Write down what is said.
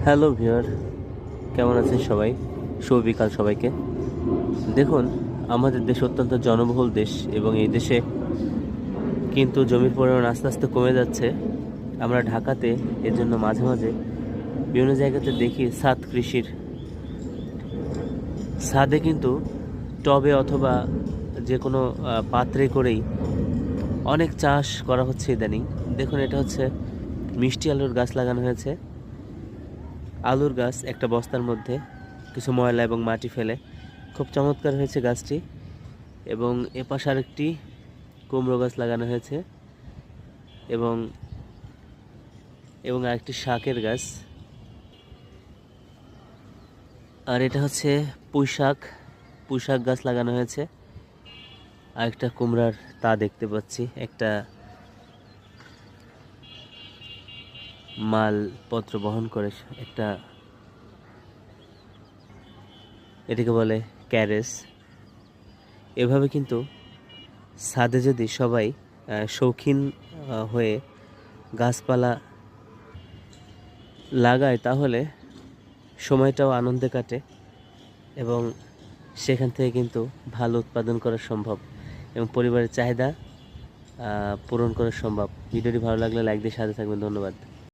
Hello viewer, কেমন আছেন সবাই? শুভ বিকাল সবাইকে। দেখুন, আমাদের দেশ অত্যন্ত জনবহুল দেশ এবং এই দেশে কিন্তু জমির পরিমাণ আস্তে আস্তে কমে যাচ্ছে। আমরা ঢাকাতে এর জন্য মাঝে মাঝে বিভিন্ন জায়গাতে দেখি ছাদ কৃষির ছাদে কিন্তু টবে অথবা যে কোনো পাত্রে করেই অনেক চাষ করা হচ্ছে ইদানিং। দেখুন, এটা হচ্ছে মিষ্টি আলুর গাছ লাগানো হয়েছে। আলুর গাছ একটা বস্তার মধ্যে কিছু ময়লা এবং মাটি ফেলে খুব চমৎকার হয়েছে গাছটি। এবং এপাশে আরেকটি কুমড়ো গাছ লাগানো হয়েছে এবং এবং আরেকটি শাকের গাছ। আর এটা হচ্ছে পুঁইশাক গাছ লাগানো হয়েছে। আরেকটা কুমড়ার তা দেখতে পাচ্ছি, একটা মালপত্র বহন করে একটা, এটাকে বলে ক্যারেজ। এভাবে কিন্তু ছাদে যদি সবাই শৌখিন হয়ে গাছপালা লাগায় তাহলে সময়টাও আনন্দে কাটে এবং সেখান থেকে কিন্তু ভালো উৎপাদন করা সম্ভব এবং পরিবারের চাহিদা পূরণ করা সম্ভব। ভিডিওটি ভালো লাগলে লাইক দিয়ে সাথে থাকবেন। ধন্যবাদ।